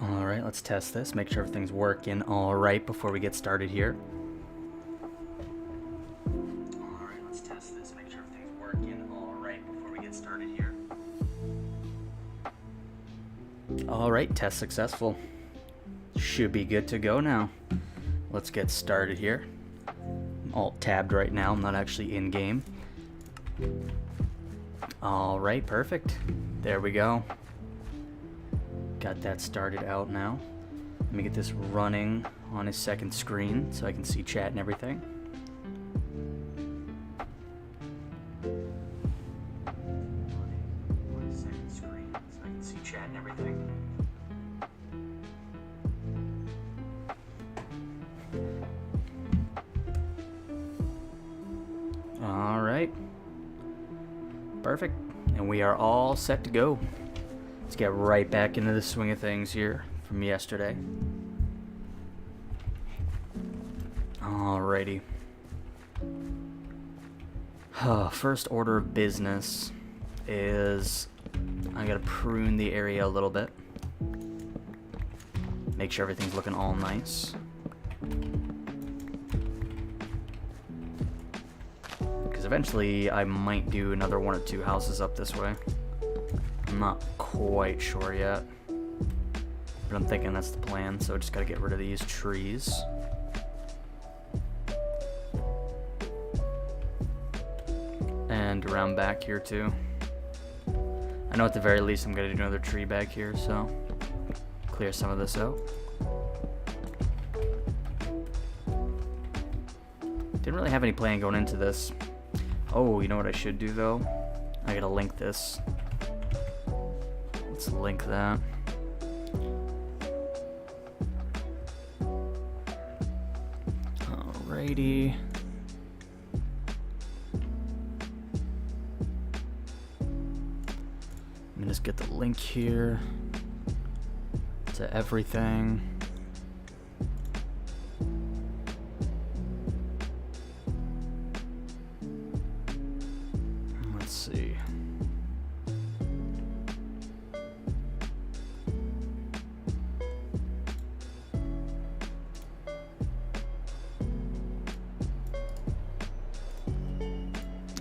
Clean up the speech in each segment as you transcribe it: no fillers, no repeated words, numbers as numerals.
Alright, let's test this, make sure everything's working alright before we get started here. Alright, let's test this, make sure everything's working alright before we get started here. Alright, test successful. Should be good to go now. Let's get started here. I'm alt-tabbed right now, I'm not actually in-game. Alright, perfect. There we go. Got that started out now. Let me get this running on his second screen so I can see chat and everything. Running on his second screen so I can see chat and everything. All right. Perfect. And we are all set to go. Let's get right back into the swing of things here from yesterday. Alrighty. First order of business is I gotta prune the area a little bit. Make sure everything's looking all nice. Because eventually I might do another one or two houses up this way. I'm not quite sure yet, but I'm thinking that's the plan, so I just gotta get rid of these trees. And around back here too. I know at the very least I'm gonna do another tree back here, so clear some of this out. Didn't really have any plan going into this. Oh, you know what I should do though? I gotta link this. Let's link that. Alrighty. Let me just get the link here to everything. Let's see.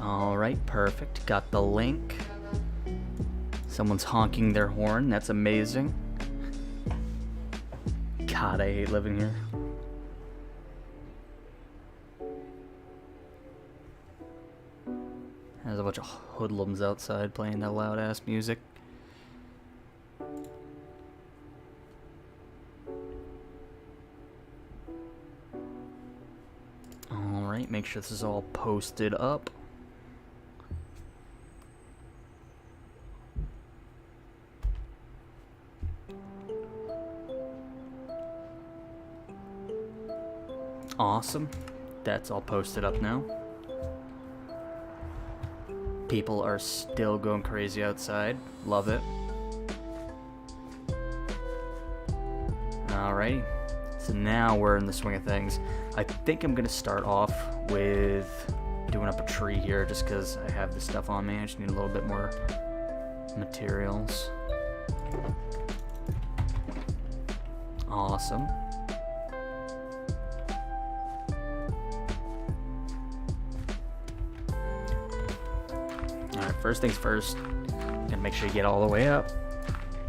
Alright, perfect. Got the link. Someone's honking their horn. That's amazing. God, I hate living here. There's a bunch of hoodlums outside playing that loud ass music. Alright, make sure this is all posted up. Awesome. That's all posted up now. People are still going crazy outside. Love it. Alrighty. So now we're in the swing of things. I think I'm going to start off with doing up a tree here just because I have this stuff on me. I just need a little bit more materials. Awesome. Alright, first things first, gotta make sure you get all the way up.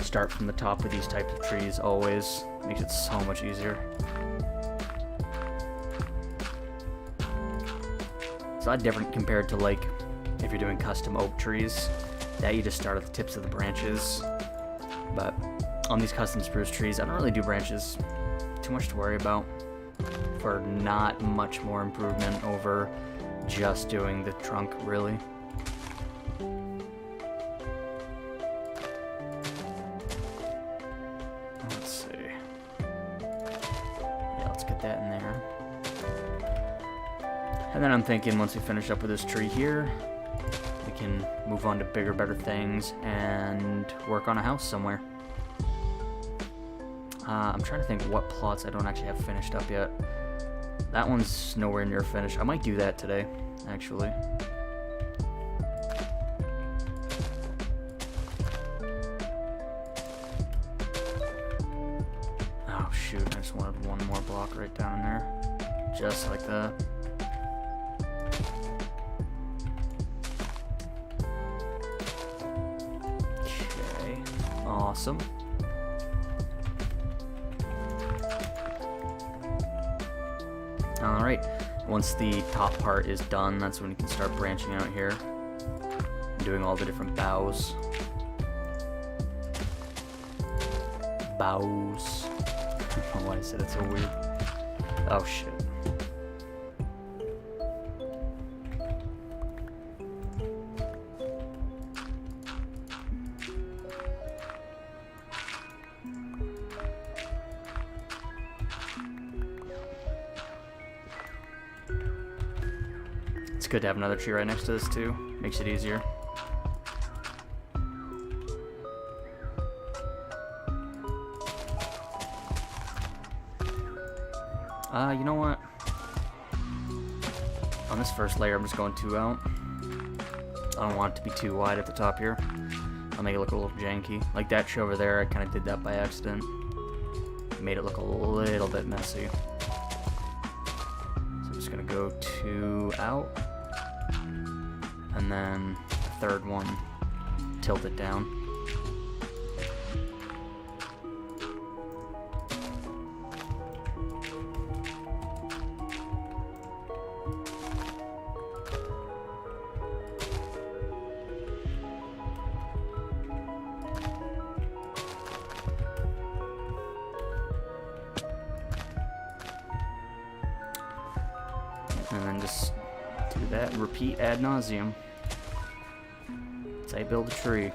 Start from the top with these types of trees always. Makes it so much easier. It's a lot different compared to like if you're doing custom oak trees, that you just start at the tips of the branches. But on these custom spruce trees, I don't really do branches. Too much to worry about for not much more improvement over just doing the trunk, really. Let's see. Yeah, let's get that in there. And then I'm thinking once we finish up with this tree here, we can move on to bigger, better things and work on a house somewhere. I'm trying to think what plots I don't actually have finished up yet. That one's nowhere near finished. I might do that today, actually. shoot, I just wanted one more block right down there. Just like that. Okay, awesome. Alright, once the top part is done, that's when you can start branching out here. Doing all the different boughs. Bows. I don't know why I said it so weird. Oh shit. It's good to have another tree right next to this too. Makes it easier. You know what? On this first layer, I'm just going 2 out. I don't want it to be too wide at the top here. I'll make it look a little janky. Like that tree over there, I kind of did that by accident. Made it look a little bit messy. So I'm just gonna go 2 out. And then the third one, tilt it down. And then just do that and repeat ad nauseum. That's how you build a tree.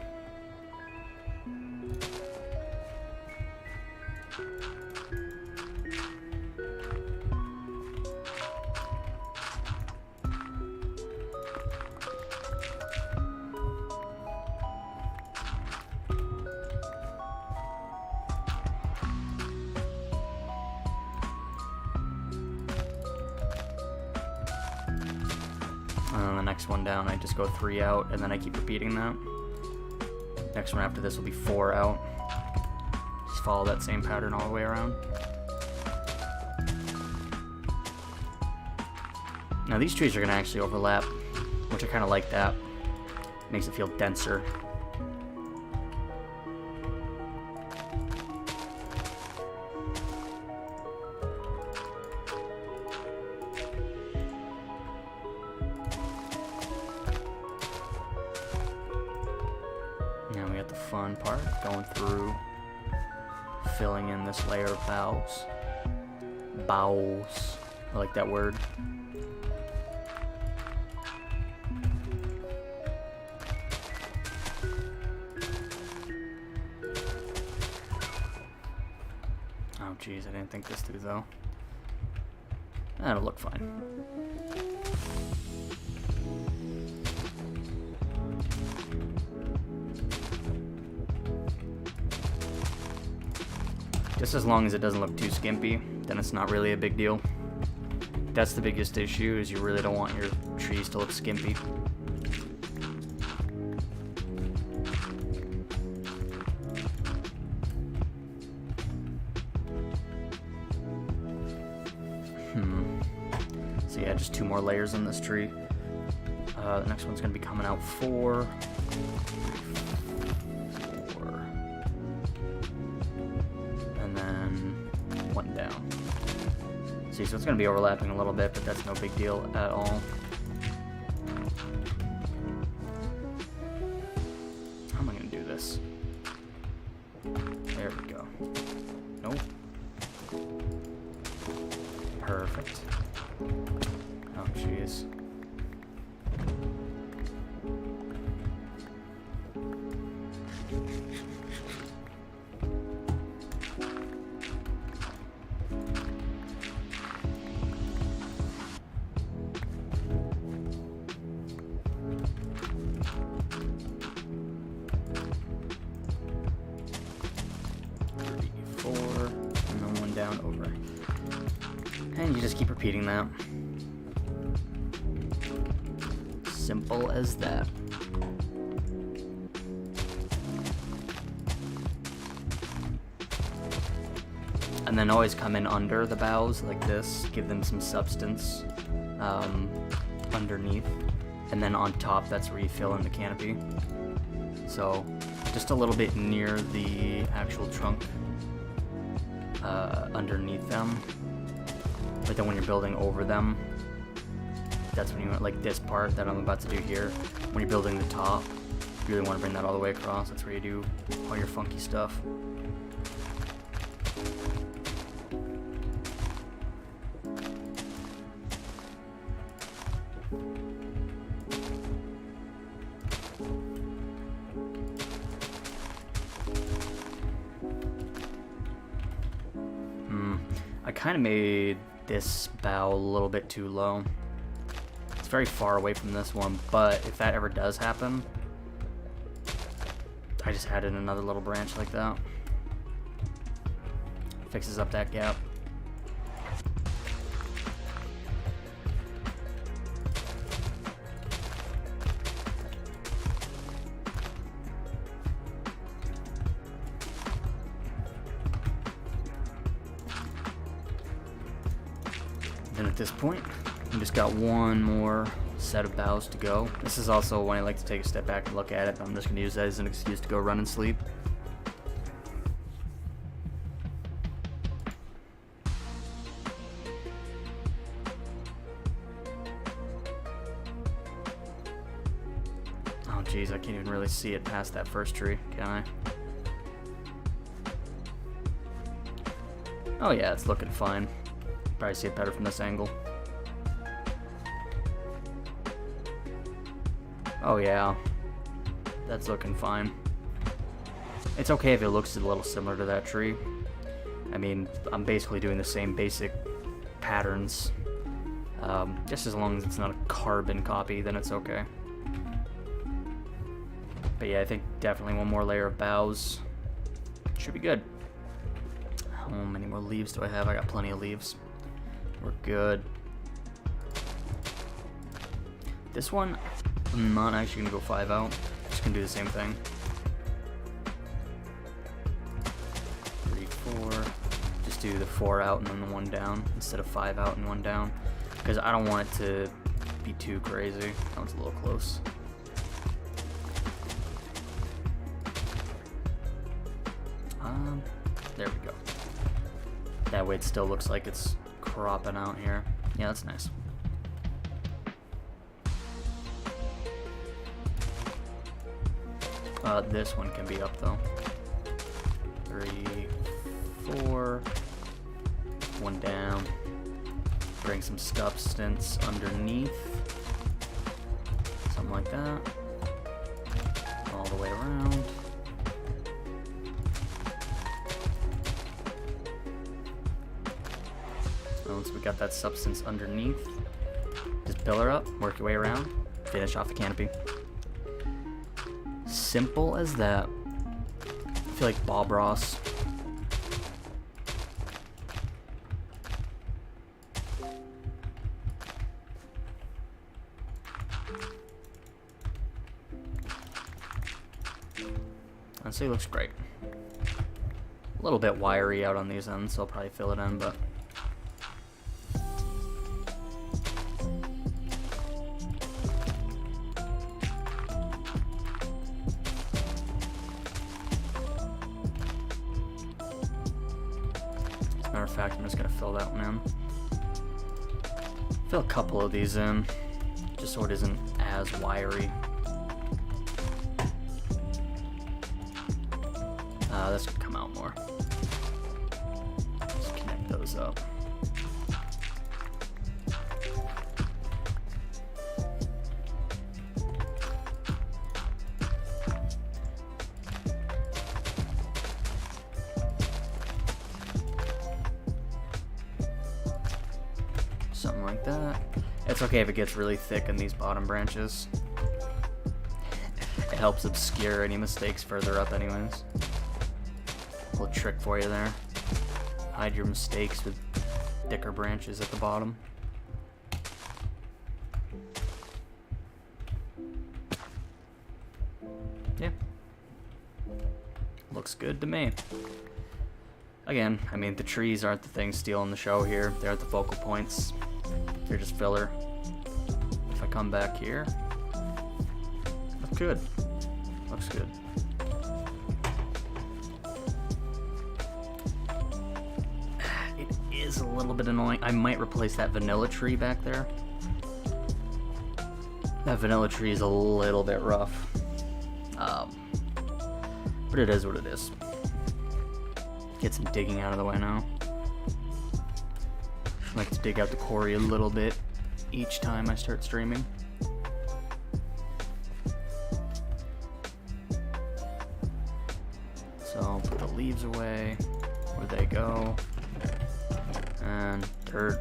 And then the next one down, I just go 3 out, and then I keep repeating that. Next one after this will be 4 out. Just follow that same pattern all the way around. Now these trees are going to actually overlap, which I kind of like that. Makes it feel denser. Now we got the fun part, going through, filling in this layer of boughs. Boughs. I like that word. Oh geez, I didn't think this through though. That'll look fine. Just as long as it doesn't look too skimpy, then it's not really a big deal. That's the biggest issue, is you really don't want your trees to look skimpy. So yeah, just 2 more layers on this tree. The next one's gonna be coming out 4. And then 1 down. See, so it's gonna be overlapping a little bit, but that's no big deal at all. How am I gonna do this? There we go. Nope. Perfect. Oh, jeez. And then 1 down over. And you just keep repeating that. Simple as that. And then always come in under the boughs like this, give them some substance underneath. And then on top, that's where you fill in the canopy. So just a little bit near the actual trunk underneath them. But then when you're building over them, that's when you want, like this part that I'm about to do here, when you're building the top, you really want to bring that all the way across. That's where you do all your funky stuff. I kind of made this bough a little bit too low. It's very far away from this one, but if that ever does happen, I just added another little branch like that. Fixes up that gap. And at this point, we just got one more set of boughs to go. This is also when I like to take a step back and look at it, but I'm just going to use that as an excuse to go run and sleep. Oh geez, I can't even really see it past that first tree, can I? Oh yeah, it's looking fine. Probably see it better from this angle. Oh yeah, that's looking fine. It's okay if it looks a little similar to that tree. I mean, I'm basically doing the same basic patterns. Just as long as it's not a carbon copy, then it's okay. But yeah, I think definitely one more layer of boughs should be good. How many more leaves do I have? I got plenty of leaves. We're good. This one, I'm not actually gonna go 5 out. Just gonna do the same thing. 3, 4. Just do the 4 out and then the 1 down instead of 5 out and 1 down, because I don't want it to be too crazy. That one's a little close. There we go. That way it still looks like it's cropping out here. Yeah, that's nice. This one can be up though. 3, 4. 1 down. Bring some substance underneath. Something like that. All the way around. Once we got that substance underneath, just build her up, work your way around, finish off the canopy. Simple as that. I feel like Bob Ross. Honestly, looks great. A little bit wiry out on these ends, so I'll probably fill it in, but matter of fact, I'm just gonna fill that one in. Fill a couple of these in, just so it isn't as wiry. This could come out more. Just connect those up. Something like that. It's okay if it gets really thick in these bottom branches. It helps obscure any mistakes further up anyways. Little trick for you there. Hide your mistakes with thicker branches at the bottom. Yeah. Looks good to me. Again, I mean, the trees aren't the thing stealing the show here. They aren't the focal points. They're just filler. If I come back here, looks good. Looks good. It is a little bit annoying. I might replace that vanilla tree back there. That vanilla tree is a little bit rough. But it is what it is. Get some digging out of the way now. I like to dig out the quarry a little bit each time I start streaming. So put the leaves away where they go. And dirt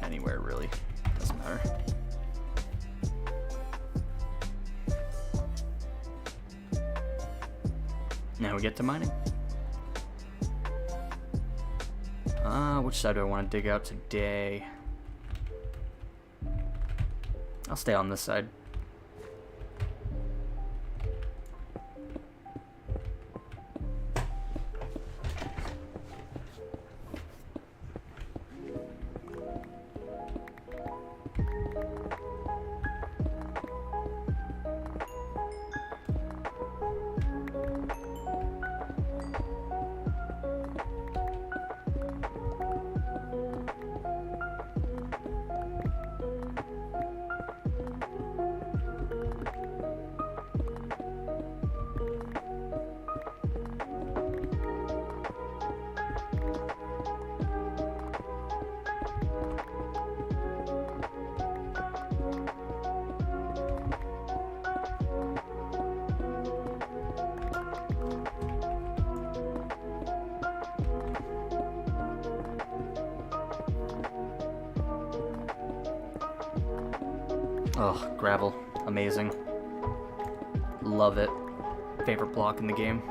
anywhere really. Doesn't matter. Now we get to mining. Which side do I want to dig out today? I'll stay on this side. Oh, gravel. Amazing. Love it. Favorite block in the game.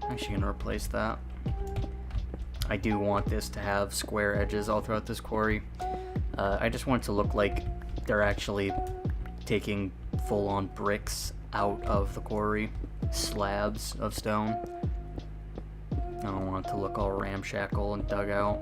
Actually gonna replace that. I do want this to have square edges all throughout this quarry. I just want it to look like they're actually taking full-on bricks out of the quarry, slabs of stone. I don't want it to look all ramshackle and dug out.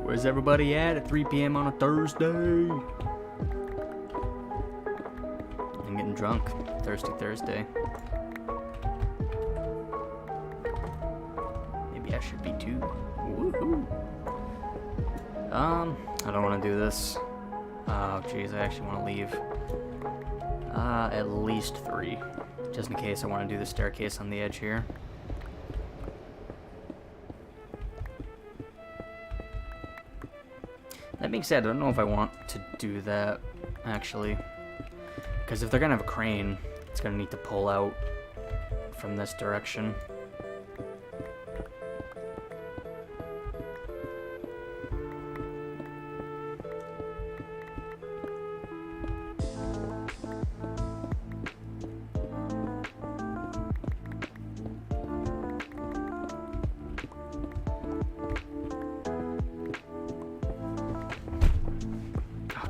Where's everybody at 3 p.m. on a Thursday? I'm getting drunk. Thirsty Thursday. Maybe I should be too. Woohoo! I don't want to do this. Oh, jeez, I actually want to leave. At least 3. Just in case I want to do the staircase on the edge here. That being said, I don't know if I want to do that, actually. Because if they're going to have a crane, it's going to need to pull out from this direction.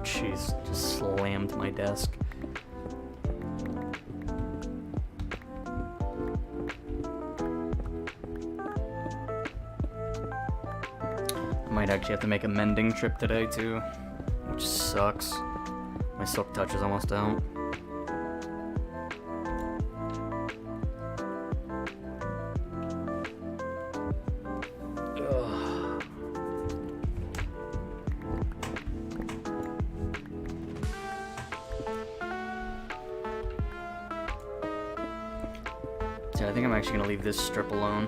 Jeez, just slammed my desk. I might actually have to make a mending trip today too, which sucks. My silk touch is almost out. So I think I'm actually going to leave this strip alone,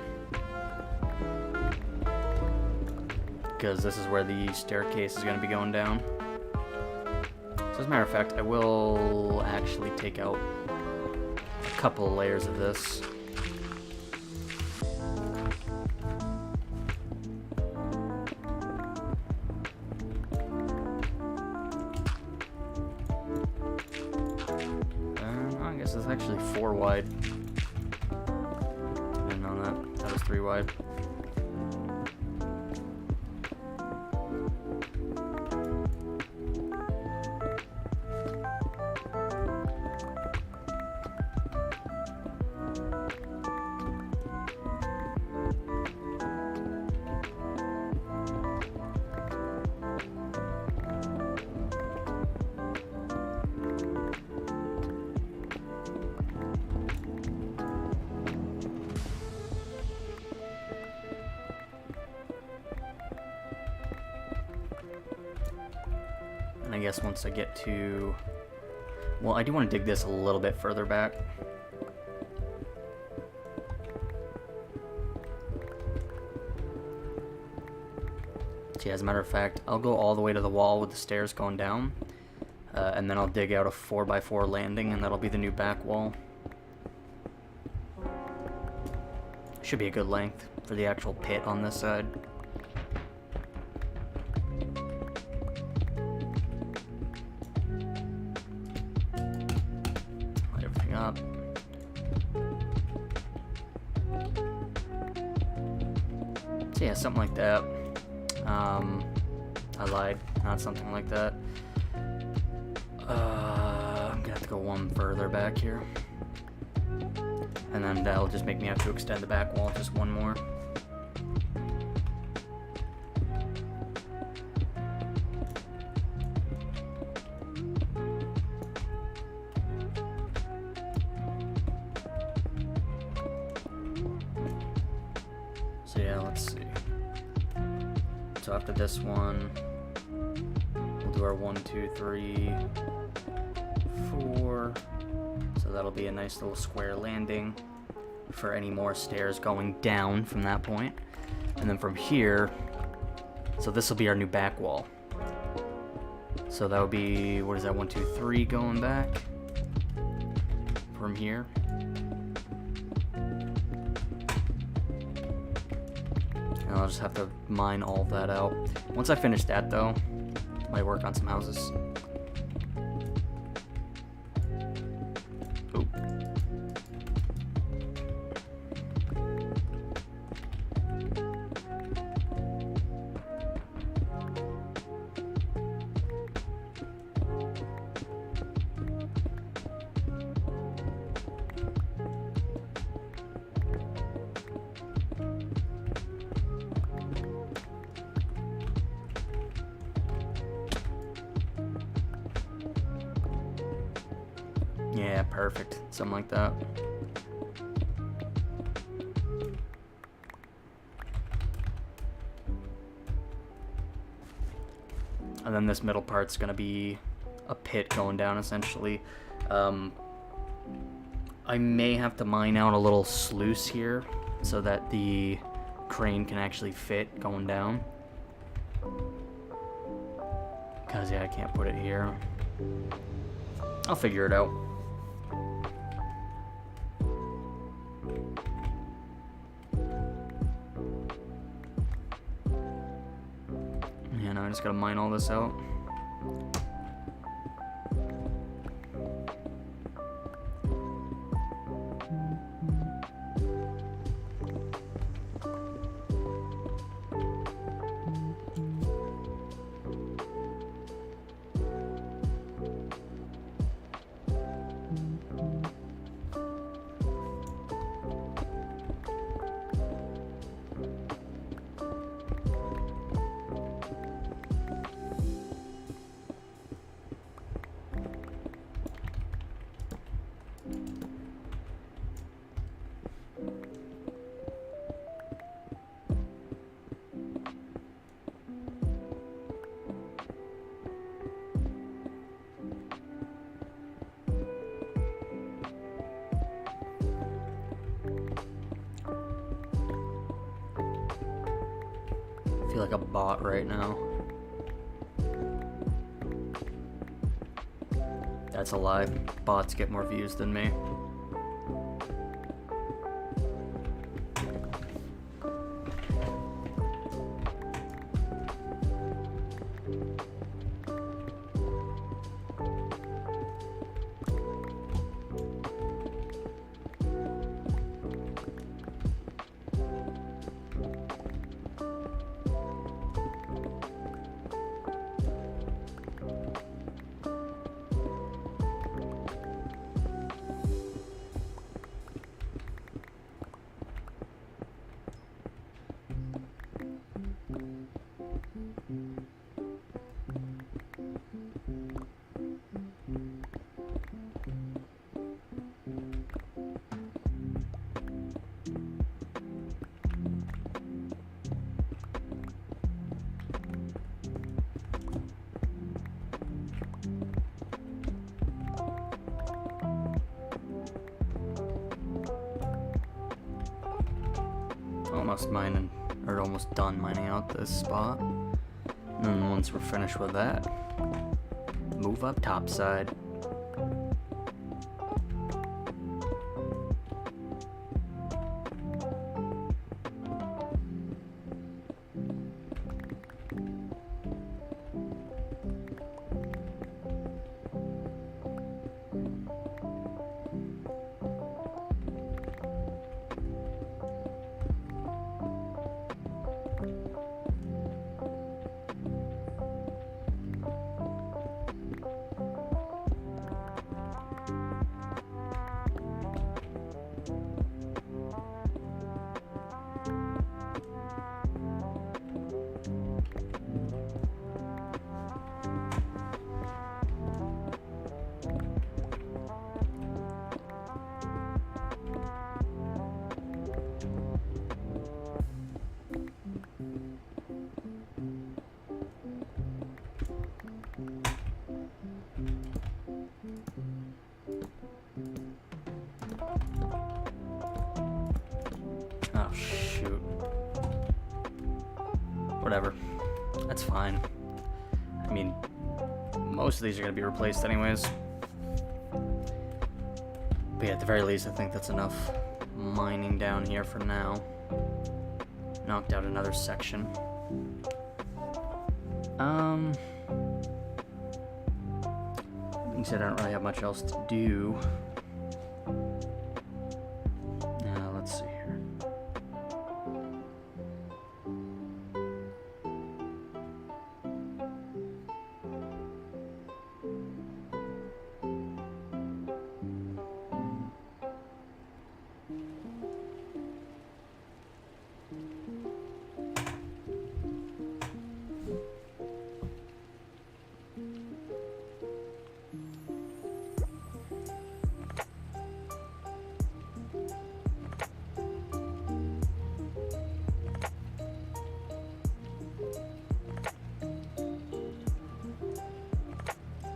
because this is where the staircase is going to be going down. So as a matter of fact, I will actually take out a couple of layers of this. I guess it's actually 4 wide. Didn't know that. That was 3 wide. And I guess once I get to... Well, I do want to dig this a little bit further back. See, as a matter of fact, I'll go all the way to the wall with the stairs going down. And then I'll dig out a 4x4 landing, and that'll be the new back wall. Should be a good length for the actual pit on this side. Light everything up. So yeah, something like that. I lied, not something like that. I'm gonna have to go one further back here. And then that'll just make me have to extend the back wall just one more. So yeah, let's see. So after this one, we'll do our 1, 2, 3, 4. So that'll be a nice little square landing for any more stairs going down from that point. And then from here, so this will be our new back wall. So that would be, what is that, 1, 2, 3 going back from here. And I'll just have to mine all of that out. Once I finish that though, I might work on some houses. Oop. Yeah, perfect. Something like that. And then this middle part's gonna be a pit going down, essentially. I may have to mine out a little sluice here so that the crane can actually fit going down. Because, yeah, I can't put it here. I'll figure it out. Yeah, now I just gotta mine all this out. feel like a bot right now. That's a lie. Bots get more views than me. Almost done mining out this spot. And then once we're finished with that, move up topside. Oh, shoot. Whatever. That's fine. I mean, most of these are going to be replaced anyways. But yeah, at the very least, I think that's enough mining down here for now. Knocked out another section. Like I said, I don't really have much else to do. Let's see here.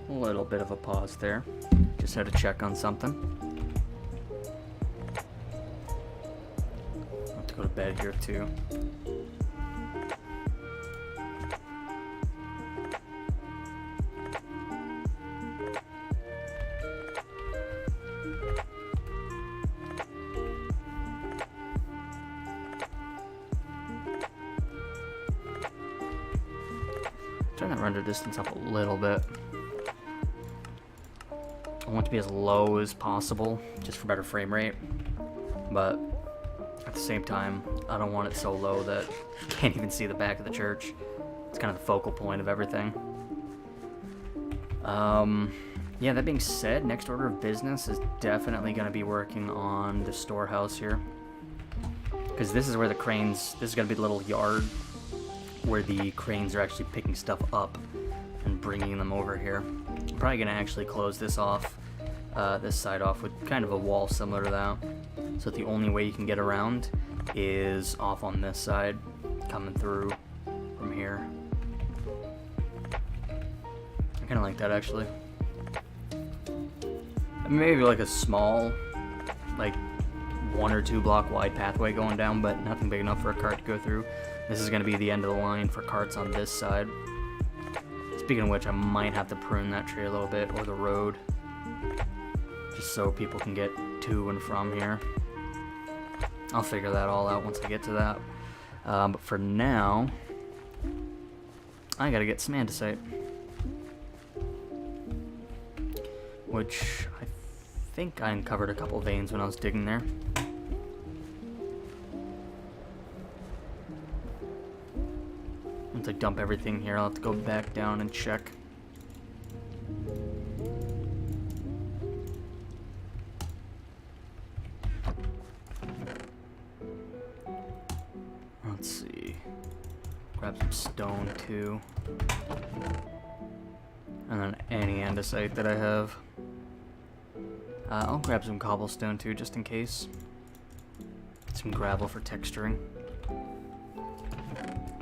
A little bit of a pause there. Just had to check on something. I'll have to go to bed here too. Turn that render distance up a little bit. I want it to be as low as possible, just for better frame rate, but at the same time, I don't want it so low that you can't even see the back of the church. It's kind of the focal point of everything. Yeah, that being said, next order of business is definitely going to be working on the storehouse here, because this is where the cranes, this is going to be the little yard where the cranes are actually picking stuff up and bringing them over here. I'm probably going to actually close this off, this side off with kind of a wall similar to that. So the only way you can get around is off on this side, coming through from here. I kind of like that actually. Maybe like a small, like 1 or 2 block wide pathway going down, but nothing big enough for a cart to go through. This is going to be the end of the line for carts on this side. Speaking of which, I might have to prune that tree a little bit, or the road, just so people can get to and from here. I'll figure that all out once I get to that. But for now, I gotta get some andesite, which I think I uncovered a couple veins when I was digging there. Once I dump everything here, I'll have to go back down and check. Let's see. Grab some stone too. And then any andesite that I have. I'll grab some cobblestone too, just in case. Some gravel for texturing.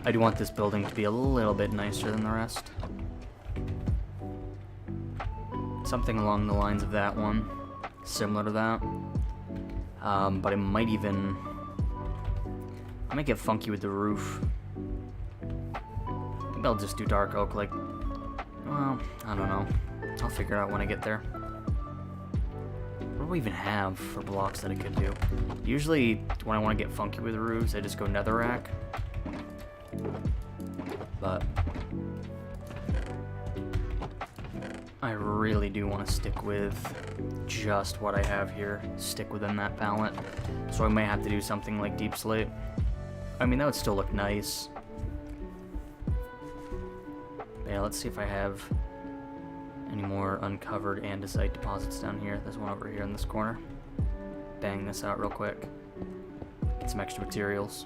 I do want this building to be a little bit nicer than the rest. Something along the lines of that one. Similar to that. But I might get funky with the roof. Maybe I'll just do dark oak, like, well, I don't know. I'll figure it out when I get there. What do we even have for blocks that I could do? Usually, when I want to get funky with the roofs, I just go netherrack. But I really do want to stick with just what I have here. Stick within that palette. So I might have to do something like deep slate. I mean, that would still look nice. Yeah, let's see if I have any more uncovered andesite deposits down here. There's one over here in this corner. Bang this out real quick. Get some extra materials.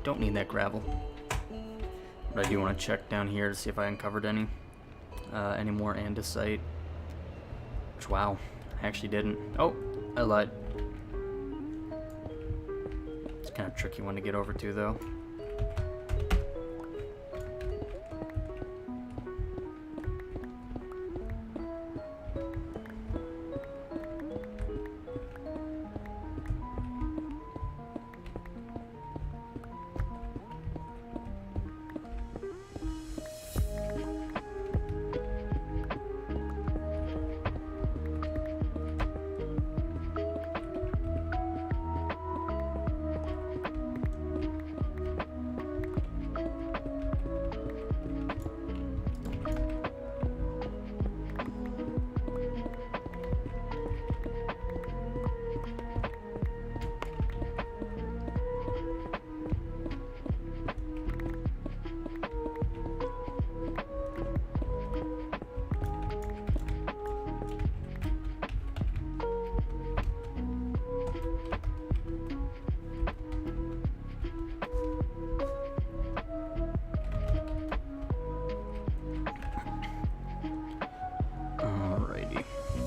Don't need that gravel. But I do want to check down here to see if I uncovered any more andesite. Which, wow, I actually didn't. Oh, I lied. It's kind of a tricky one to get over to, though.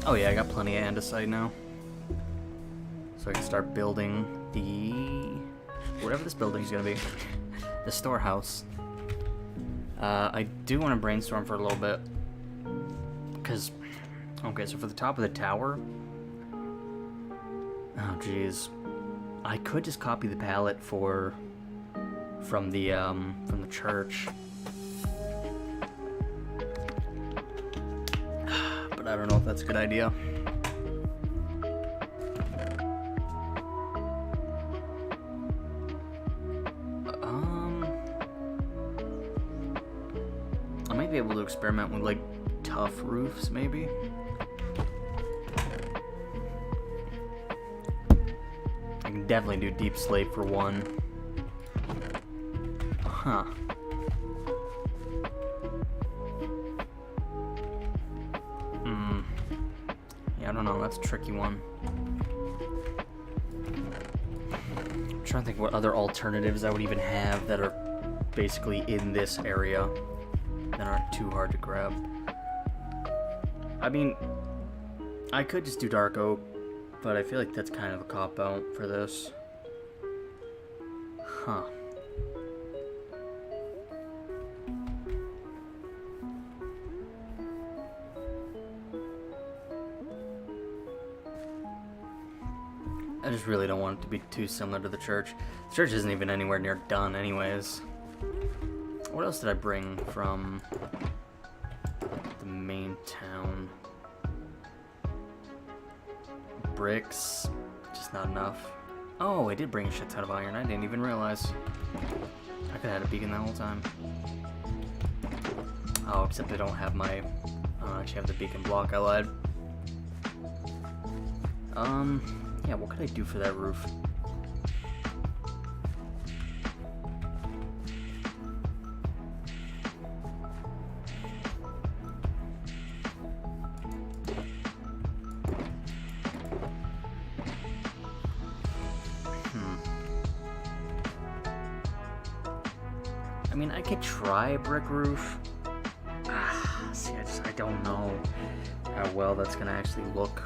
Oh yeah, I got plenty of andesite now. So I can start building whatever this building's gonna be. The storehouse. I do want to brainstorm for a little bit. Because, okay, so for the top of the tower, oh geez, I could just copy the palette from the church. But I don't know if that's a good idea. I might be able to experiment with like tough roofs, maybe. I can definitely do deep slate for one. Huh. Yeah, I don't know. That's a tricky one. I'm trying to think what other alternatives I would even have that are basically in this area that aren't too hard to grab. I mean, I could just do dark oak, but I feel like that's kind of a cop-out for this. Huh. I just really don't want it to be too similar to the church. The church isn't even anywhere near done anyways. What else did I bring from the main town? Bricks, just not enough. Oh, I did bring a shit ton of iron. I didn't even realize. I could have had a beacon that whole time. Oh, except I don't have my... I don't actually have the beacon block. I lied. Yeah, what could I do for that roof? I mean, I could try a brick roof. See, I don't know how well that's gonna actually look.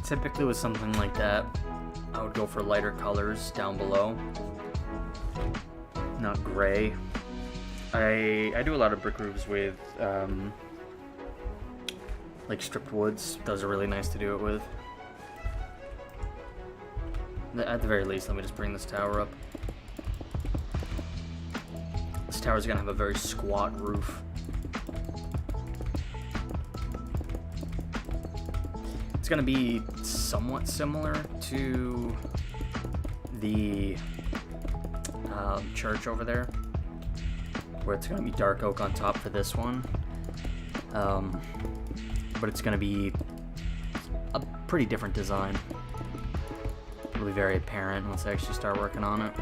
Typically with something like that, I would go for lighter colors down below. Not gray. I do a lot of brick roofs with like stripped woods. Those are really nice to do it with. At the very least, let me just bring this tower up. This tower is gonna have a very squat roof. It's gonna be somewhat similar to the church over there, where it's gonna be dark oak on top for this one, but it's gonna be a pretty different design. It'll be very apparent once I actually start working on it.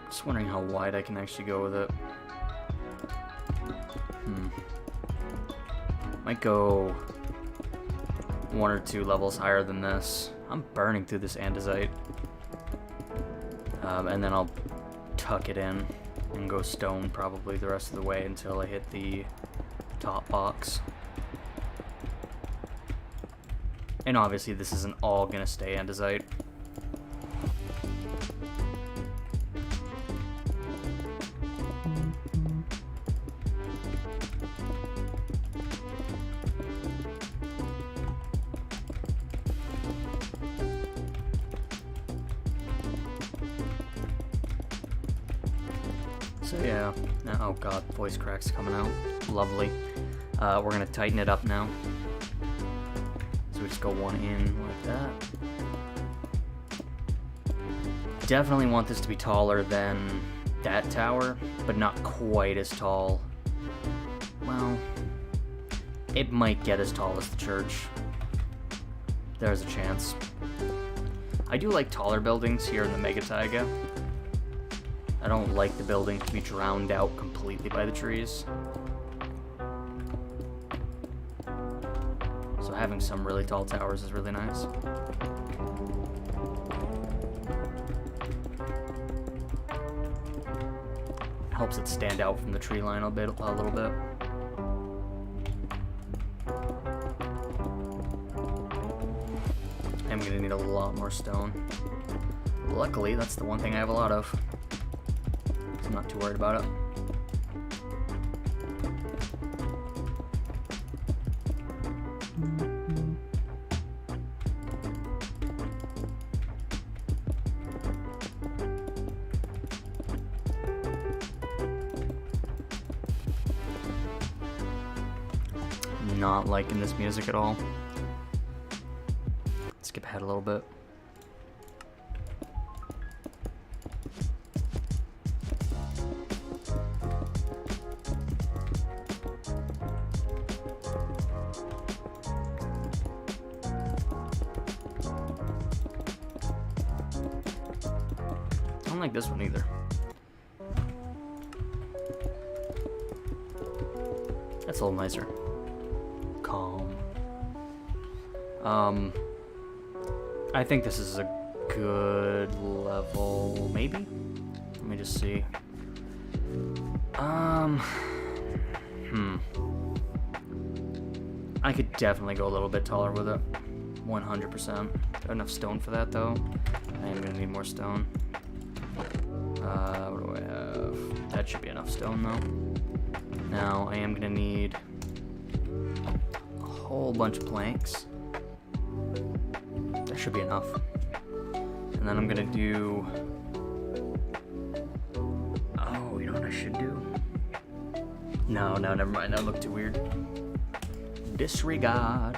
Just wondering how wide I can actually go with it. Might go 1 or 2 levels higher than this. I'm burning through this andesite. And then I'll tuck it in and go stone probably the rest of the way until I hit the top box. And obviously this isn't all gonna stay andesite. So yeah, oh god, voice cracks coming out. Lovely. We're gonna tighten it up now. So we just go one in like that. Definitely want this to be taller than that tower, but not quite as tall. Well, it might get as tall as the church. There's a chance. I do like taller buildings here in the Mega Taiga. I don't like the building to be drowned out completely by the trees. So having some really tall towers is really nice. Helps it stand out from the tree line a little bit. I'm gonna need a lot more stone. Luckily, that's the one thing I have a lot of. I'm not too worried about it. not liking this music at all. Skip ahead a little bit. I don't like this one either. That's a little nicer. Calm. I think this is a good level, maybe? Let me just see. I could definitely go a little bit taller with it. 100%. Got enough stone for that, though. I am gonna need more stone. What do I have? That should be enough stone, though. Now, I am gonna need a whole bunch of planks. That should be enough. And then I'm gonna do... Oh, you know what I should do? No, never mind. That looked too weird. Disregard.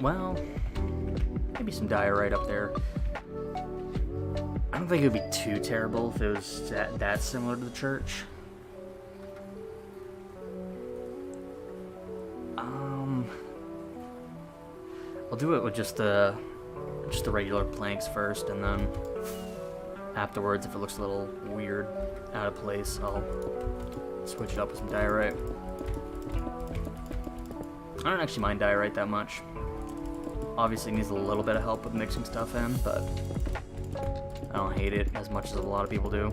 Well, maybe some diorite up there. I don't think it would be too terrible if it was that similar to the church. I'll do it with just the regular planks first, and then afterwards, if it looks a little weird, out of place, I'll switch it up with some diorite. I don't actually mind diorite that much. Obviously, it needs a little bit of help with mixing stuff in, but I don't hate it as much as a lot of people do.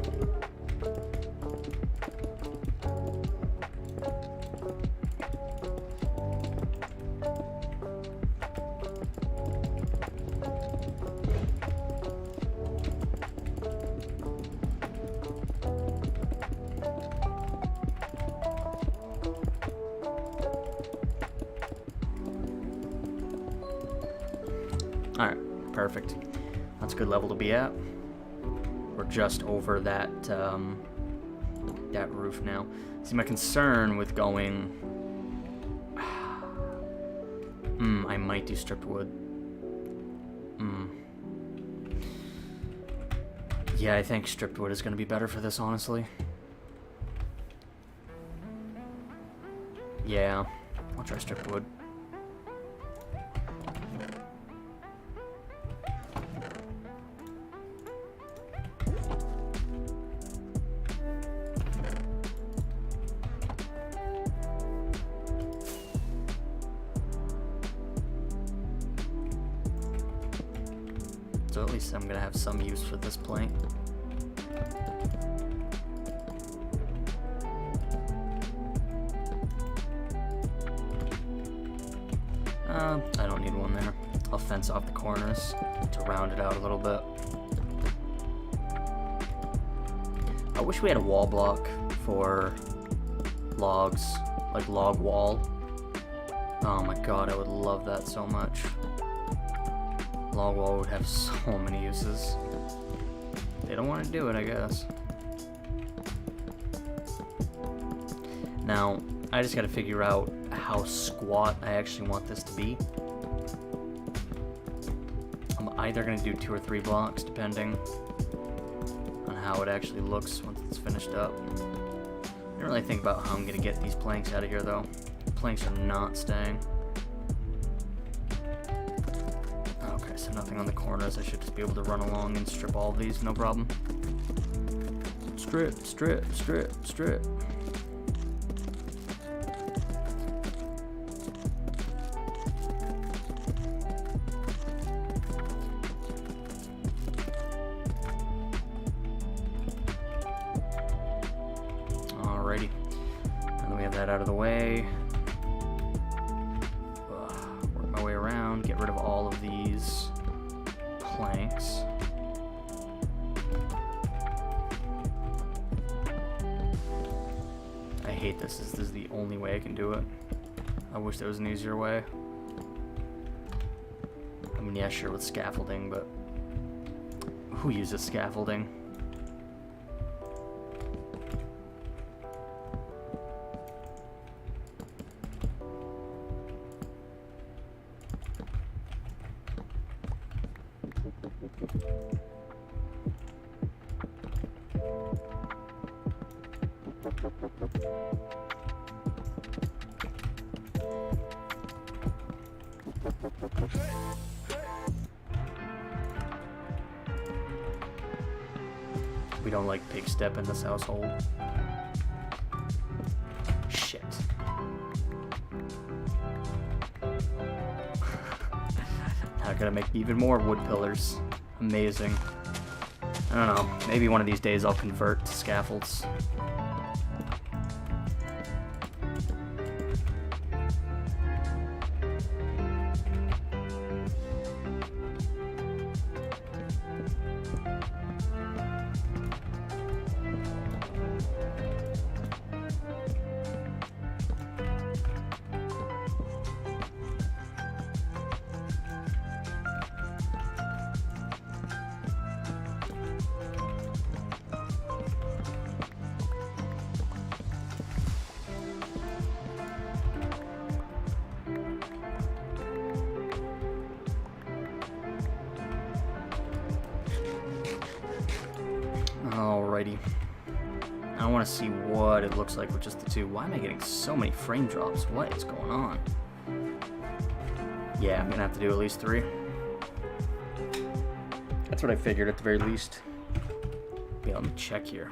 Alright, perfect. That's a good level to be at. We're just over that that roof now. See, my concern with going... I might do stripped wood. Yeah, I think stripped wood is going to be better for this, honestly. Yeah, I'll try stripped wood. So at least I'm gonna have some use for this plank. I don't need one there. I'll fence off the corners to round it out a little bit. I wish we had a wall block for logs, like log wall. Oh my god, I would love that so much. Log wall would have so many uses. They don't want to do it, I guess. Now, I just gotta figure out how squat I actually want this to be. I'm either gonna do 2 or 3 blocks, depending on how it actually looks once it's finished up. I didn't really think about how I'm gonna get these planks out of here, though. The planks are not staying. Okay, so nothing on the corners. I should just be able to run along and strip all of these, no problem. Strip, strip, strip, strip. Alrighty. And then we have that out of the way. Work my way around, get rid of all of these planks. I hate this. This is the only way I can do it. I wish there was an easier way. I mean, yeah, sure, with scaffolding, but who uses scaffolding? We don't like pig step in this household. Shit. Now I gotta make even more wood pillars. Amazing. I don't know, maybe one of these days I'll convert to scaffolds. Alrighty. I want to see what it looks like with just the two. Why am I getting so many frame drops? What is going on? Yeah, I'm gonna have to do at least 3. That's what I figured at the very least. Yeah, let me check here.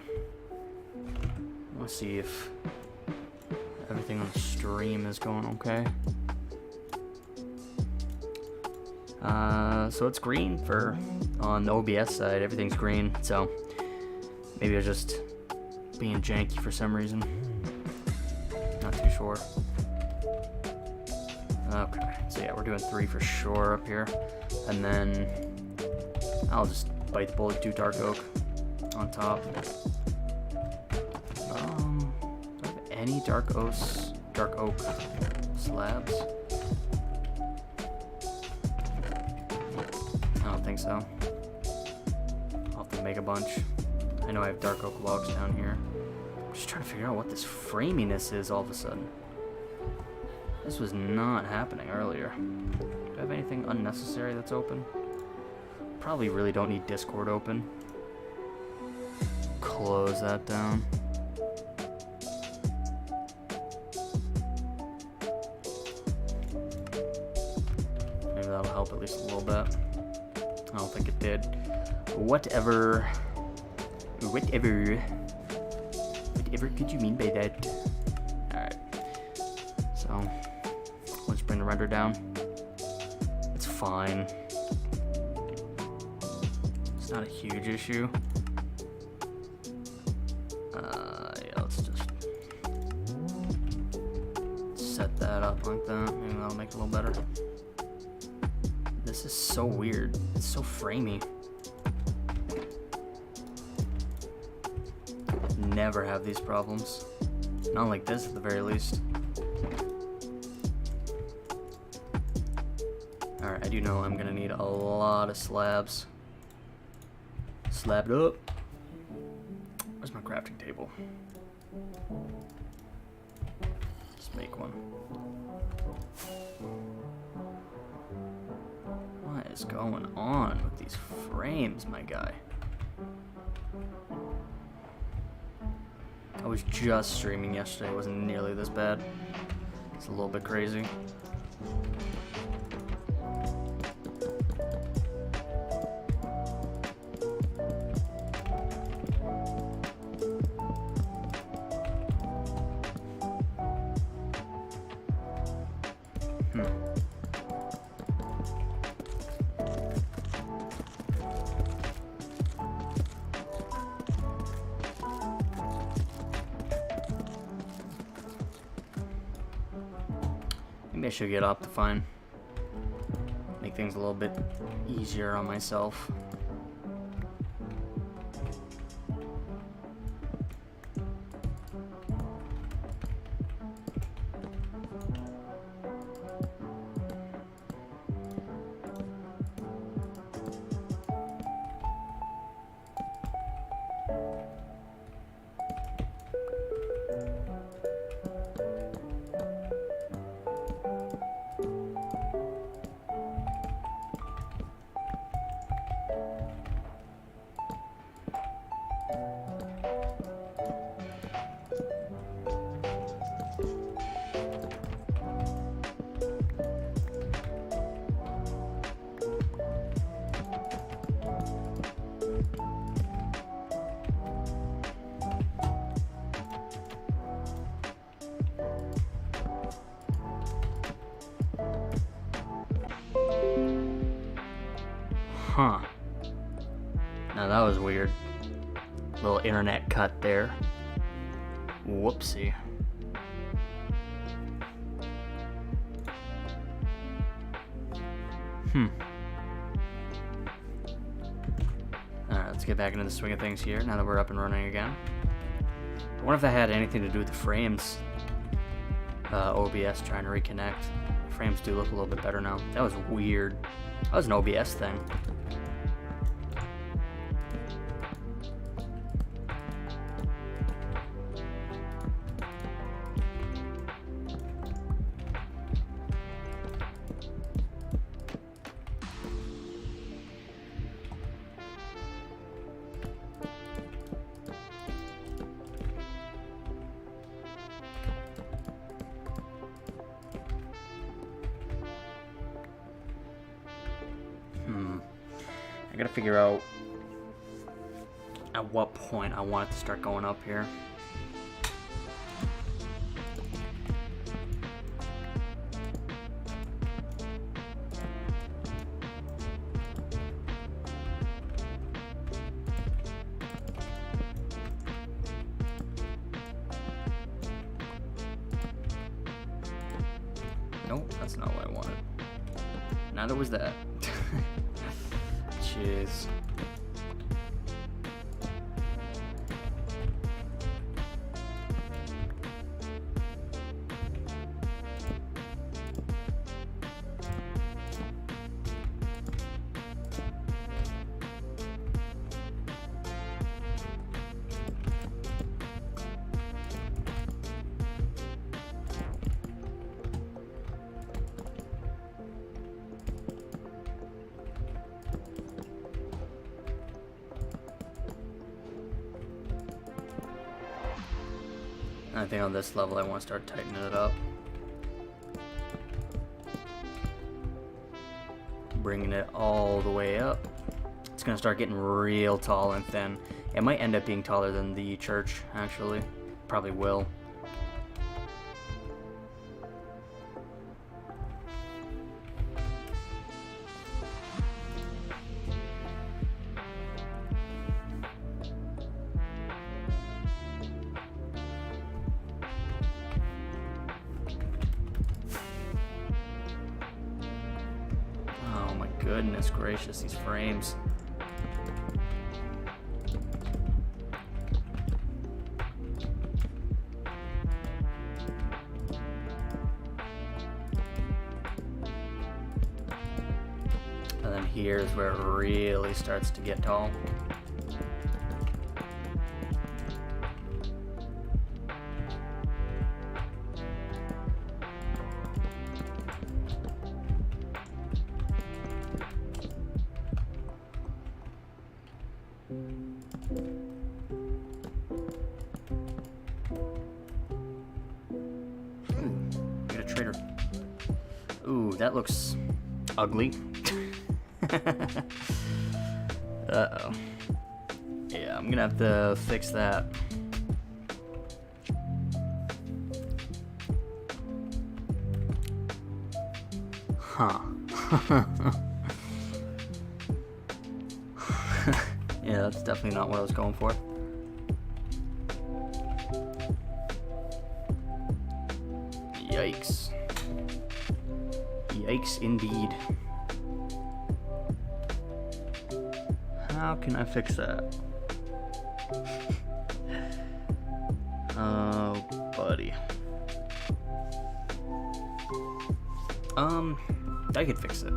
I want to see if everything on the stream is going okay. So it's green for on the OBS side. Everything's green, so maybe it's just being janky for some reason. Not too sure. Okay, so yeah, we're doing 3 for sure up here. And then I'll just bite the bullet, do dark oak on top. Do I have any dark oak slabs? I don't think so. I'll have to make a bunch. I know I have dark oak logs down here. I'm just trying to figure out what this framiness is all of a sudden. This was not happening earlier. Do I have anything unnecessary that's open? Probably really don't need Discord open. Close that down. Maybe that'll help at least a little bit. I don't think it did. Whatever could you mean by that? Alright. So, let's bring the render down. It's fine. It's not a huge issue. Yeah, let's just set that up like that. Maybe that'll make it a little better. This is so weird. It's so framey. Never have these problems. Not like this at the very least. Alright, I do know I'm gonna need a lot of slabs. Slab it up. Where's my crafting table? Let's make one. What is going on with these frames, my guy? I was just streaming yesterday, it wasn't nearly this bad. It's a little bit crazy. Maybe I should get Optifine. Make things a little bit easier on myself. Huh. Now that was weird. Little internet cut there. Whoopsie. Alright, let's get back into the swing of things here now that we're up and running again. I wonder if that had anything to do with the frames. OBS trying to reconnect. The frames do look a little bit better now. That was weird. That was an OBS thing. I gotta figure out at what point I want it to start going up here. Nope, that's not what I wanted. Neither was that. Jeez. I think on this level I want to start tightening it up. Bringing it all the way up. It's going to start getting real tall and thin. It might end up being taller than the church, actually. Probably will. Goodness gracious, these frames. And then here's where it really starts to get tall. Ooh, that looks ugly. Uh-oh. Yeah, I'm gonna have to fix that. Huh. Yeah, that's definitely not what I was going for. Yikes. Yikes indeed. How can I fix that? Oh, buddy. I could fix it.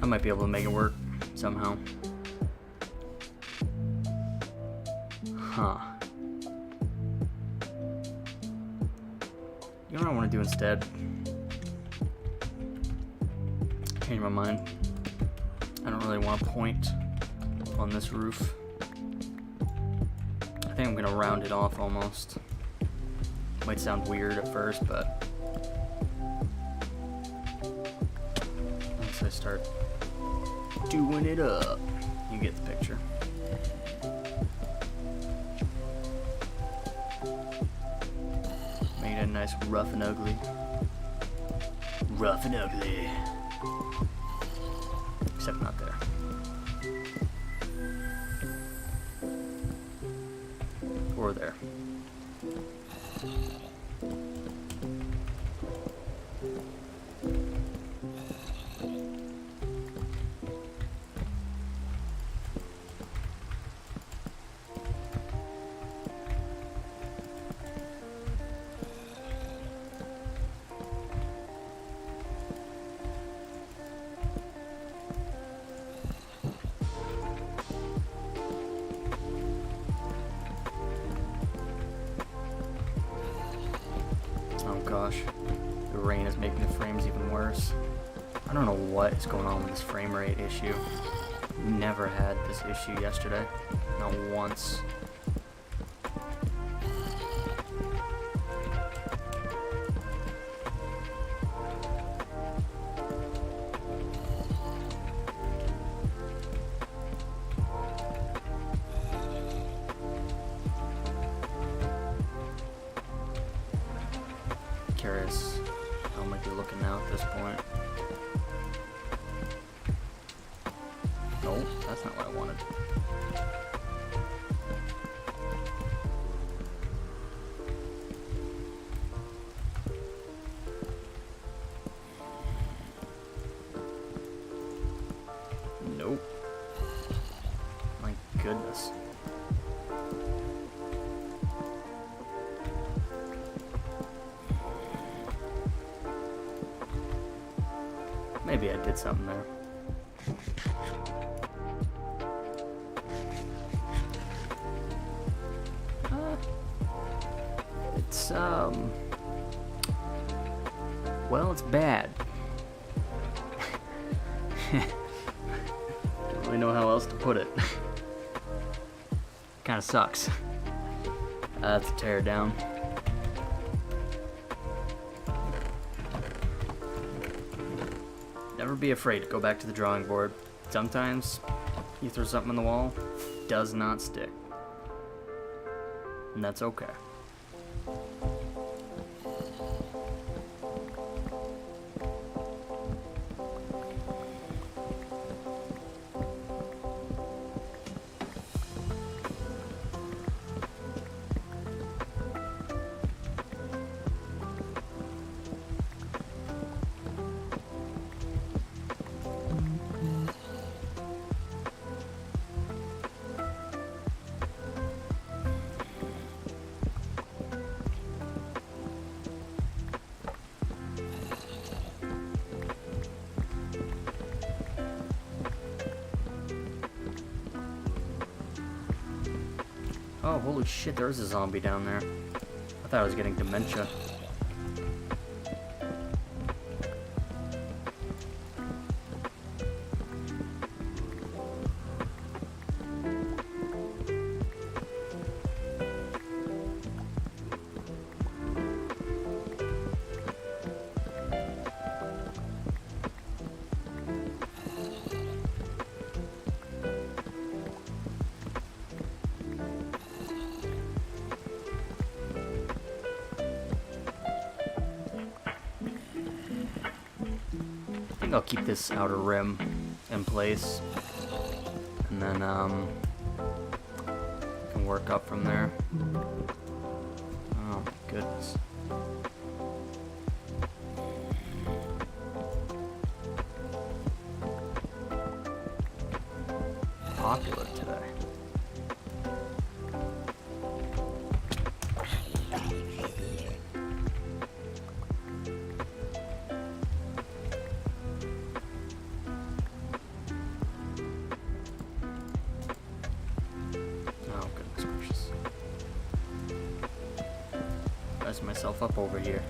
I might be able to make it work somehow. Huh. You know what I want to do instead? Change my mind. I don't really want to point on this roof. I think I'm gonna round it off almost. Might sound weird at first, but once I start doing it up, you get the picture. Made it nice, rough and ugly. rough and ugly. Except not there. Or there. Oh gosh, the rain is making the frames even worse. I don't know what is going on with this frame rate issue. Never had this issue yesterday, not once. Curious how I might be looking now at this point. Nope, that's not what I wanted. Nope. My goodness. Maybe I did something there. It's, well, it's bad. Don't really know how else to put it. Kinda sucks. That's a tear down. Never be afraid to go back to the drawing board. Sometimes you throw something on the wall, does not stick. And that's okay. Oh, holy shit, there's a zombie down there. I thought I was getting dementia. I'll keep this outer rim in place, and then can work up from there. Oh my goodness. Popular today. Myself up over here.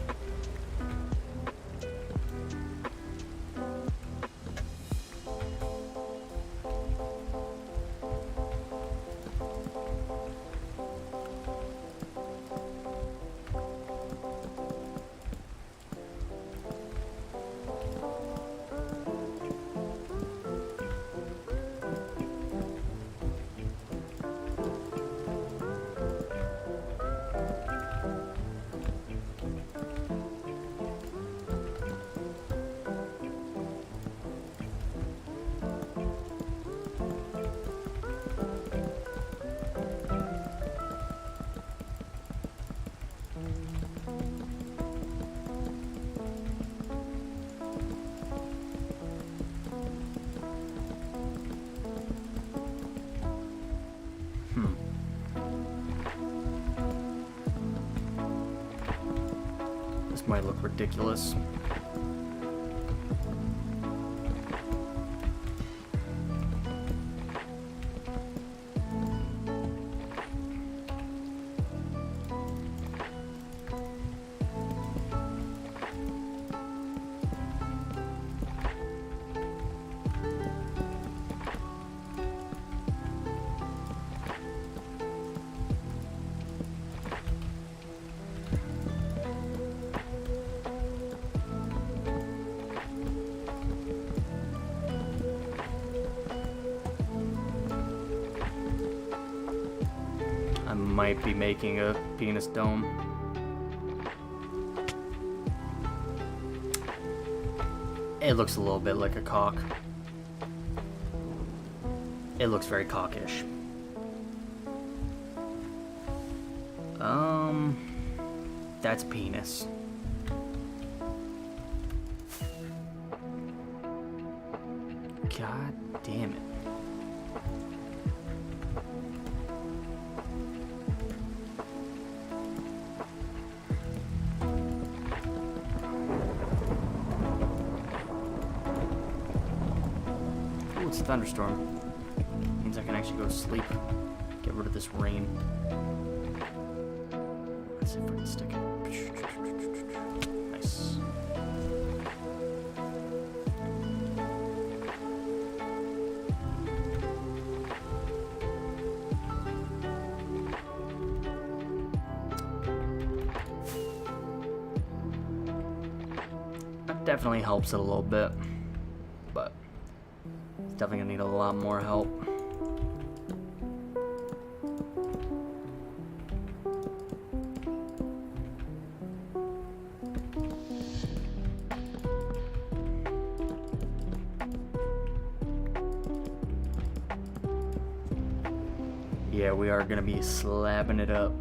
This might look ridiculous. I might be making a penis dome. It looks a little bit like a cock. It looks very cockish. That's penis. God damn it. Ooh, it's a thunderstorm. Means I can actually go to sleep. Get rid of this rain. Let's see if we can stick it. Nice. That definitely helps it a little bit, but it's definitely gonna need a lot more help. Yeah, we are gonna be slapping it up.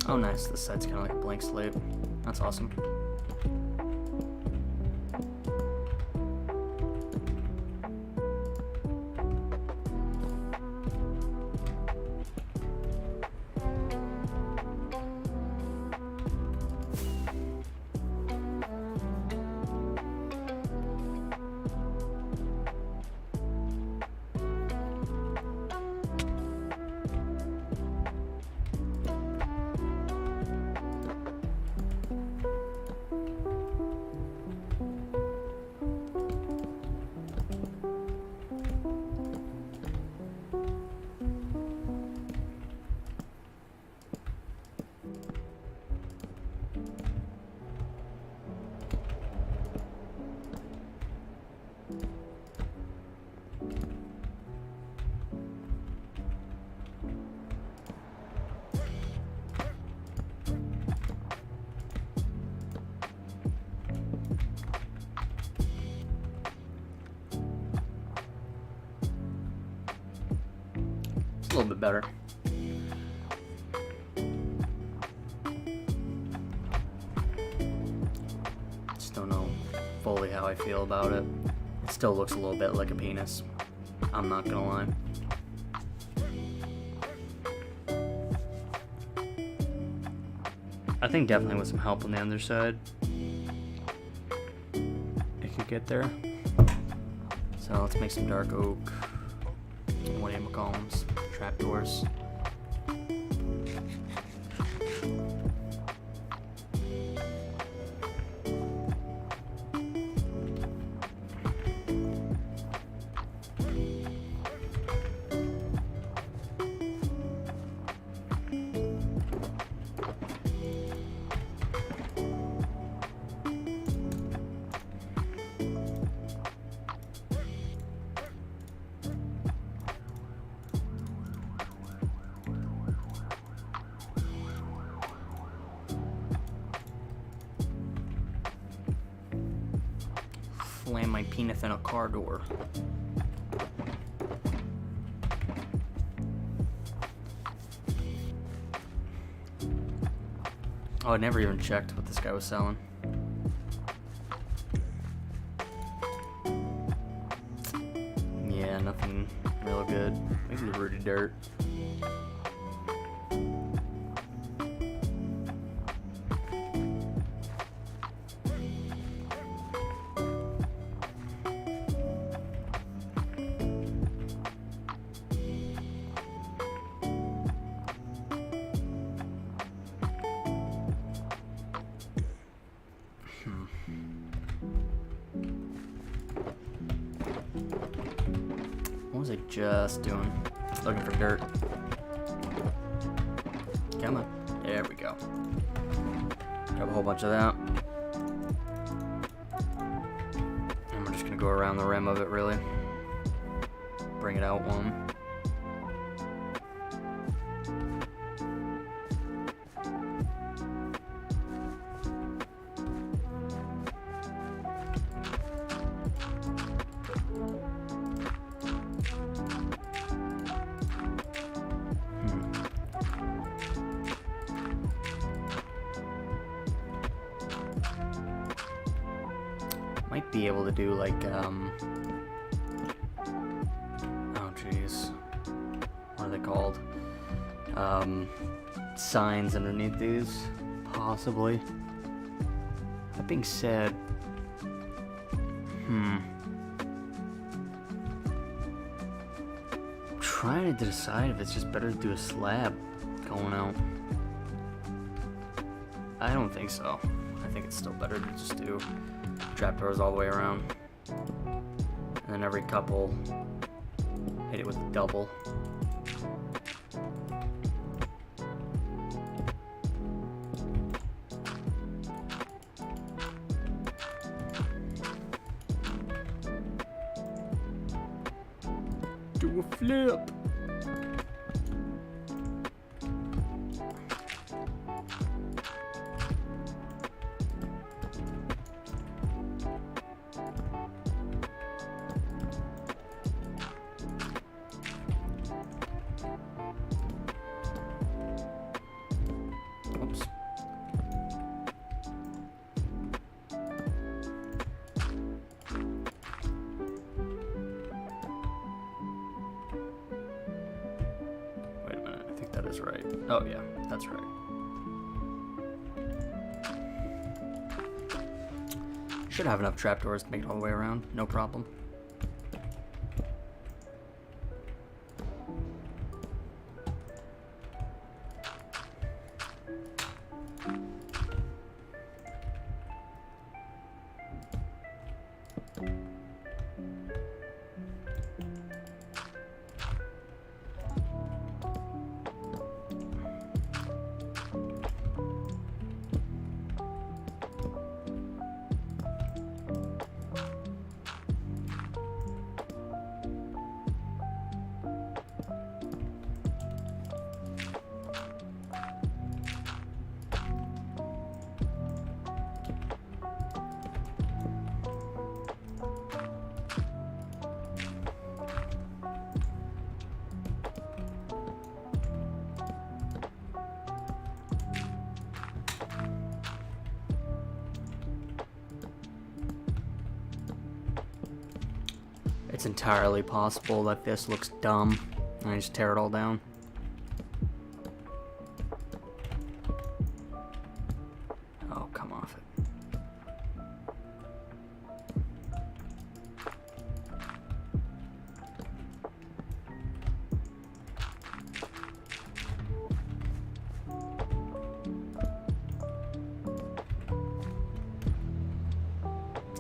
Oh nice, this side's kind of like a blank slate. That's awesome. A little bit better. Just don't know fully how I feel about it. It still looks a little bit like a penis. I'm not gonna lie. I think definitely with some help on the underside, it could get there. So let's make some dark oak. What do you columns, trapdoors. my penis in a car door. Oh, I never even checked what this guy was selling. Yeah, nothing real good. Maybe the Rudy Dirt. What was I just doing? Looking for dirt. Come on. There we go. Grab a whole bunch of that. And we're just gonna go around the rim of it, really. Bring it out one. Might be able to do like, oh jeez, what are they called? Signs underneath these, possibly. That being said, trying to decide if it's just better to do a slab going out. I don't think so. I think it's still better to just do trapdoors all the way around. And then every couple, hit it with a double. Do a flip. Oops. Wait a minute, I think that is right. Oh yeah, that's right. Should have enough trapdoors to make it all the way around, no problem. It's entirely possible that this looks dumb and I just tear it all down. Oh, come off it.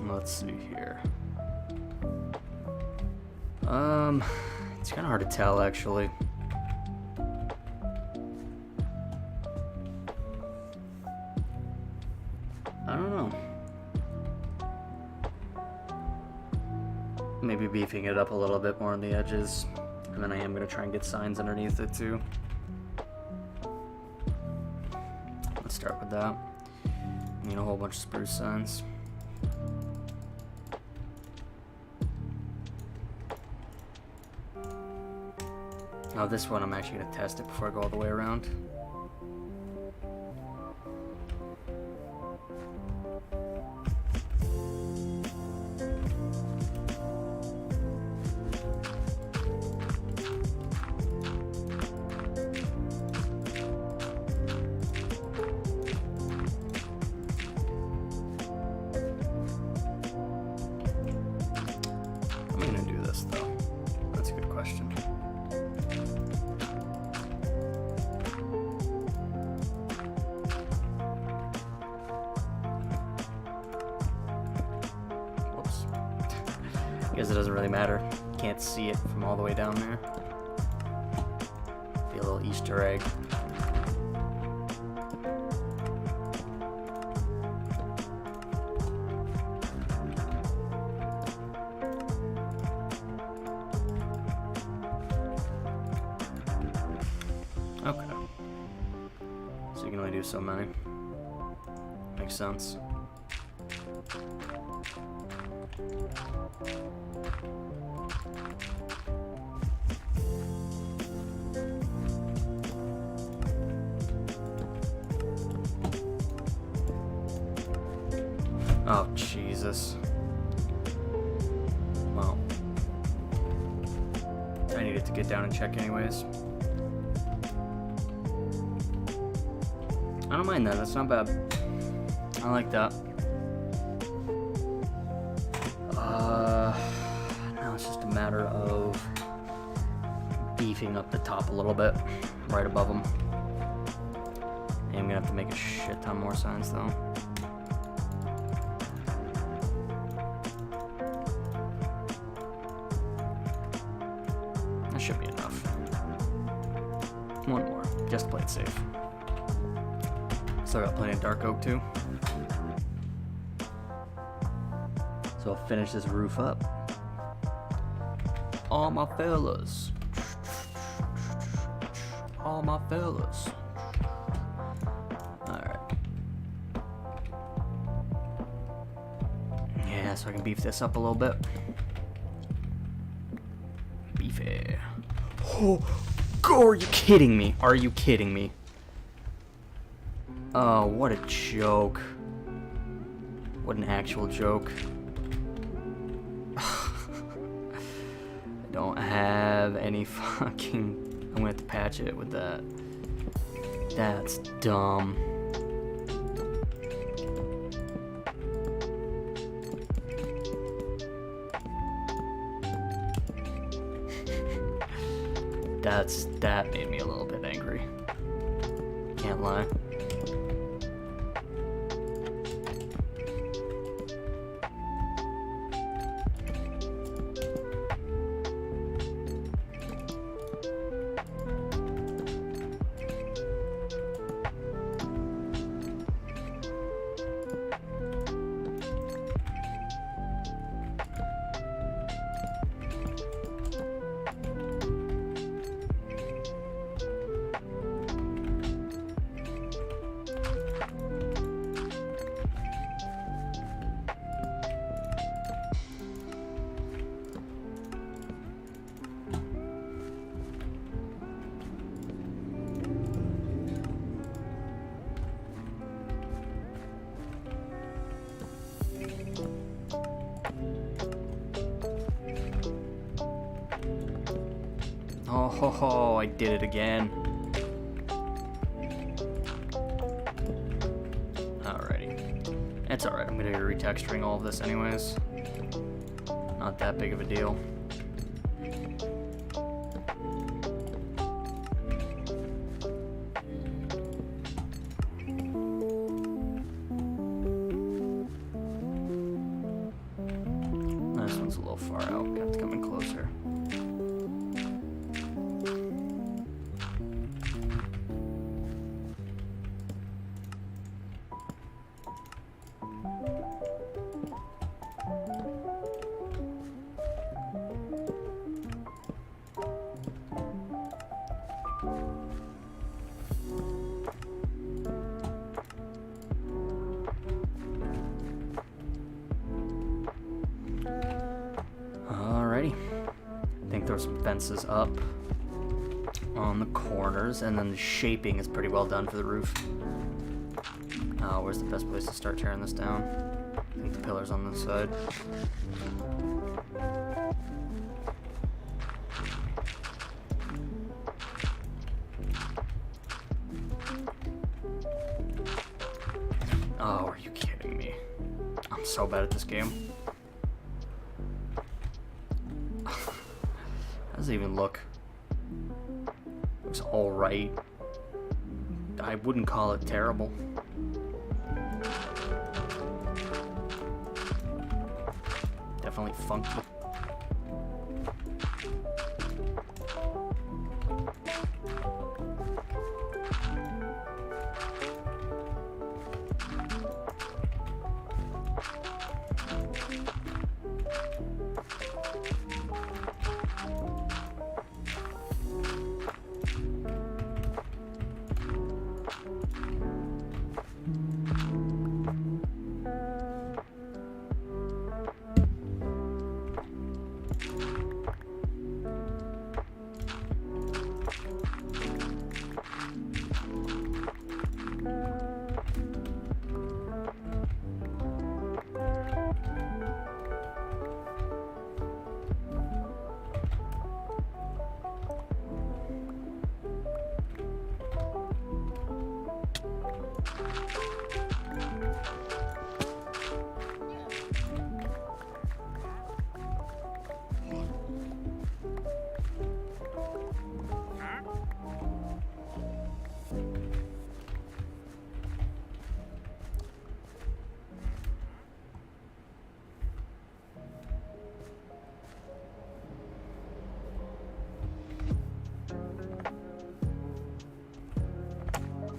Let's see here. It's kind of hard to tell, actually. I don't know. Maybe beefing it up a little bit more on the edges. And then I am going to try and get signs underneath it, too. Let's start with that. Need a whole bunch of spruce signs. Oh, this one I'm actually going to test it before I go all the way around. I'm going to do this though. That's a good question. I guess it doesn't really matter. Can't see it from all the way down there. Be a little Easter egg. Okay. So you can only do so many. Makes sense. Oh, Jesus. Well, I needed to get down and check anyways. I don't mind that, that's not bad. I like that. Now it's just a matter of beefing up the top a little bit, right above them. And I'm gonna have to make a shit ton more signs though. That should be enough. One more, just to play it safe. Still got plenty of dark oak too. So I'll finish this roof up. All my fellas. All my fellas. Alright. Yeah, so I can beef this up a little bit. Beefy. Oh, are you kidding me? Are you kidding me? Oh, what a joke. What an actual joke. I don't have any fucking... I'm gonna have to patch it with that. That's dumb. That made me a little bit angry. Can't lie. Oh, ho, ho, I did it again. Alrighty. It's alright, I'm gonna be retexturing all of this anyways. Not that big of a deal. This one's a little far out, we have to come in closer. I think there's some fences up on the corners, and then the shaping is pretty well done for the roof. Where's the best place to start tearing this down? I think the pillar's on this side. Oh, are you kidding me? I'm so bad at this game. How does it even look? Looks alright. I wouldn't call it terrible. Definitely funky.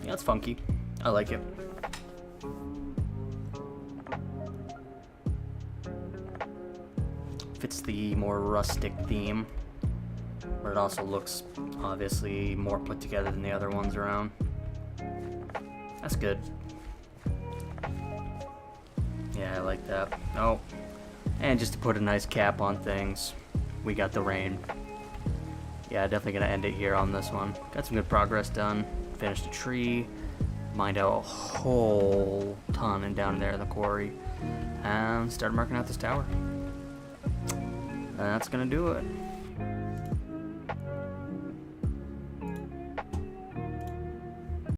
Yeah, it's funky. I like it. Fits the more rustic theme, but it also looks obviously more put together than the other ones around. That's good. Yeah, I like that. Oh, and just to put a nice cap on things, we got the rain. Yeah, definitely gonna end it here on this one. Got some good progress done. Finished a tree, mined out a whole ton and down there in the quarry, and started marking out this tower. And that's gonna do it.